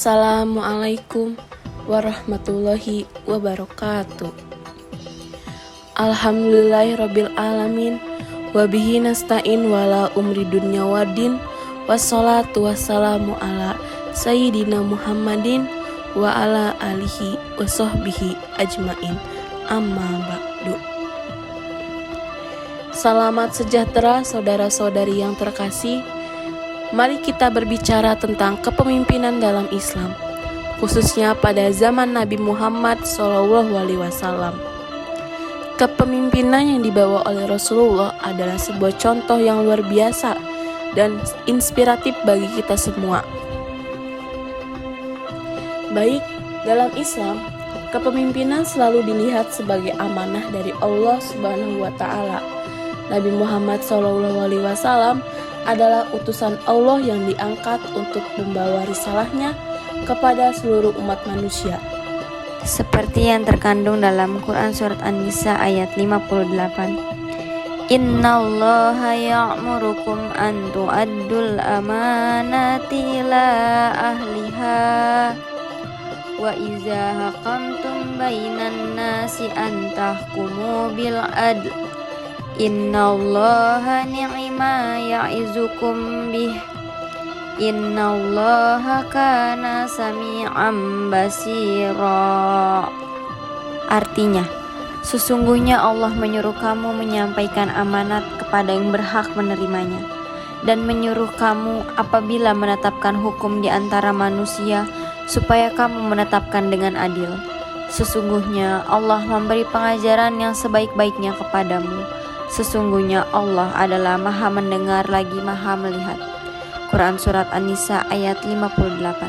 Assalamualaikum warahmatullahi wabarakatuh. Alhamdulillahirabbil alamin wa bihi nasta'in wala umri dunya waddin wassalatu wassalamu ala sayyidina Muhammadin wa ala alihi wa sahbihi ajmain, amma ba'du. Selamat sejahtera saudara-saudari yang terkasih. Mari kita berbicara tentang kepemimpinan dalam Islam, khususnya pada zaman Nabi Muhammad SAW. Kepemimpinan yang dibawa oleh Rasulullah adalah sebuah contoh yang luar biasa dan inspiratif bagi kita semua. Baik, dalam Islam, kepemimpinan selalu dilihat sebagai amanah dari Allah Subhanahu wa Ta'ala. Nabi Muhammad SAW adalah utusan Allah yang diangkat untuk membawa risalahnya kepada seluruh umat manusia. Seperti yang terkandung dalam Quran Surat An-Nisa ayat 58. Innallaha ya'murukum an tu'addul amanati ila ahliha wa iza hakamtum bainan nasi an tahkumu bil adl innallaha ni'ma ya'izukum bih innallaha kana sami'an basira. Artinya, sesungguhnya Allah menyuruh kamu menyampaikan amanat kepada yang berhak menerimanya dan menyuruh kamu apabila menetapkan hukum di antara manusia supaya kamu menetapkan dengan adil. Sesungguhnya Allah memberi pengajaran yang sebaik-baiknya kepadamu. Sesungguhnya Allah adalah Maha mendengar lagi Maha melihat. Quran Surat An-Nisa ayat 58.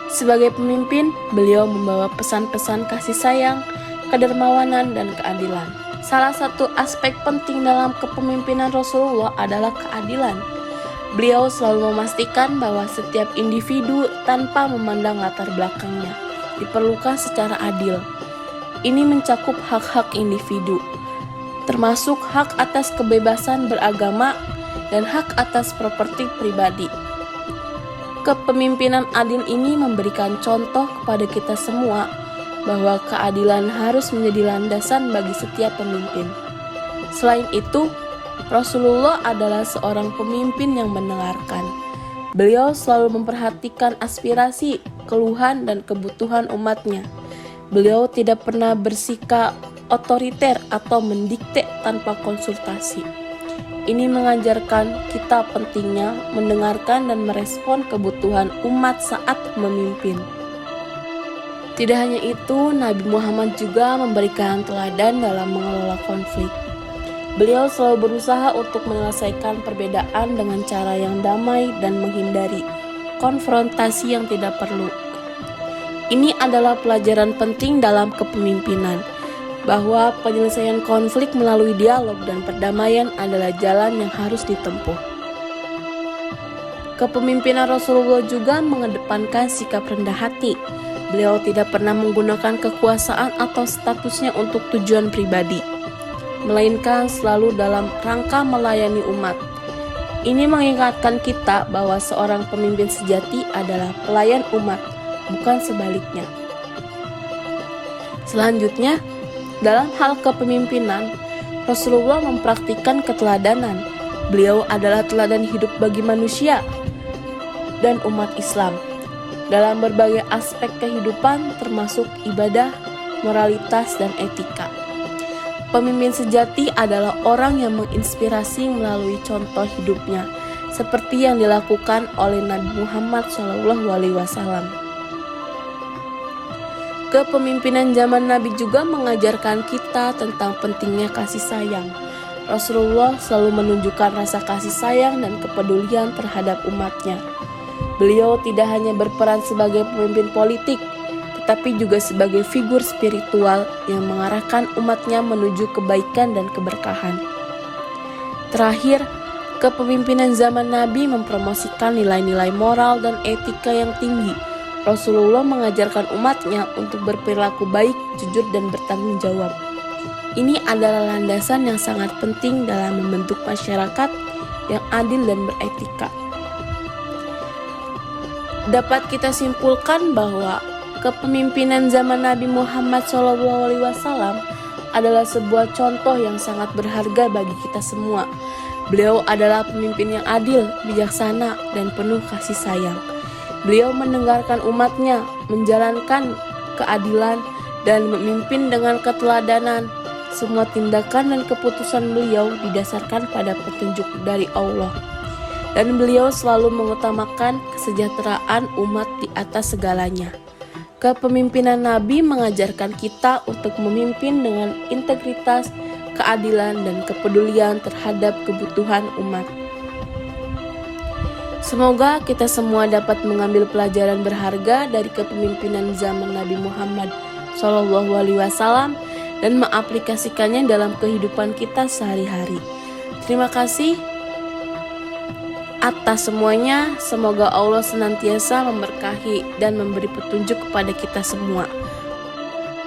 Sebagai pemimpin, beliau membawa pesan-pesan kasih sayang, kedermawanan, dan keadilan. Salah satu aspek penting dalam kepemimpinan Rasulullah adalah keadilan. Beliau selalu memastikan bahwa setiap individu tanpa memandang latar belakangnya diperlukan secara adil. Ini mencakup hak-hak individu, termasuk hak atas kebebasan beragama dan hak atas properti pribadi. Kepemimpinan adil ini memberikan contoh kepada kita semua bahwa keadilan harus menjadi landasan bagi setiap pemimpin. Selain itu, Rasulullah adalah seorang pemimpin yang mendengarkan. Beliau selalu memperhatikan aspirasi, keluhan, dan kebutuhan umatnya. Beliau tidak pernah bersikap otoriter atau mendikte tanpa konsultasi. Ini mengajarkan kita pentingnya mendengarkan dan merespon kebutuhan umat saat memimpin. Tidak hanya itu, Nabi Muhammad juga memberikan teladan dalam mengelola konflik. Beliau selalu berusaha untuk menyelesaikan perbedaan dengan cara yang damai dan menghindari konfrontasi yang tidak perlu. Ini adalah pelajaran penting dalam kepemimpinan, bahwa penyelesaian konflik melalui dialog dan perdamaian adalah jalan yang harus ditempuh. Kepemimpinan Rasulullah juga mengedepankan sikap rendah hati. Beliau tidak pernah menggunakan kekuasaan atau statusnya untuk tujuan pribadi, melainkan selalu dalam rangka melayani umat. Ini mengingatkan kita bahwa seorang pemimpin sejati adalah pelayan umat, bukan sebaliknya. Selanjutnya, dalam hal kepemimpinan, Rasulullah mempraktikkan keteladanan. Beliau adalah teladan hidup bagi manusia dan umat Islam dalam berbagai aspek kehidupan, termasuk ibadah, moralitas, dan etika. Pemimpin sejati adalah orang yang menginspirasi melalui contoh hidupnya, seperti yang dilakukan oleh Nabi Muhammad SAW. Kepemimpinan zaman Nabi juga mengajarkan kita tentang pentingnya kasih sayang. Rasulullah selalu menunjukkan rasa kasih sayang dan kepedulian terhadap umatnya. Beliau tidak hanya berperan sebagai pemimpin politik, tetapi juga sebagai figur spiritual yang mengarahkan umatnya menuju kebaikan dan keberkahan. Terakhir, kepemimpinan zaman Nabi mempromosikan nilai-nilai moral dan etika yang tinggi. Rasulullah mengajarkan umatnya untuk berperilaku baik, jujur, dan bertanggung jawab. Ini adalah landasan yang sangat penting dalam membentuk masyarakat yang adil dan beretika. dapat kita simpulkan bahwa kepemimpinan zaman Nabi Muhammad SAW adalah sebuah contoh yang sangat berharga bagi kita semua. Beliau adalah pemimpin yang adil, bijaksana, dan penuh kasih sayang. Beliau mendengarkan umatnya, menjalankan keadilan, dan memimpin dengan keteladanan. Semua tindakan dan keputusan beliau didasarkan pada petunjuk dari Allah. Dan beliau selalu mengutamakan kesejahteraan umat di atas segalanya. Kepemimpinan Nabi mengajarkan kita untuk memimpin dengan integritas, keadilan, dan kepedulian terhadap kebutuhan umat. Semoga kita semua dapat mengambil pelajaran berharga dari kepemimpinan zaman Nabi Muhammad SAW dan mengaplikasikannya dalam kehidupan kita sehari-hari. Terima kasih atas semuanya. Semoga Allah senantiasa memberkahi dan memberi petunjuk kepada kita semua.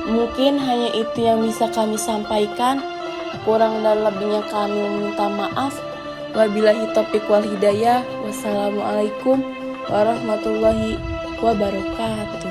Mungkin hanya itu yang bisa kami sampaikan. Kurang dan lebihnya kami meminta maaf. Wabillahi taufiq wal hidayah. Wassalamualaikum warahmatullahi wabarakatuh.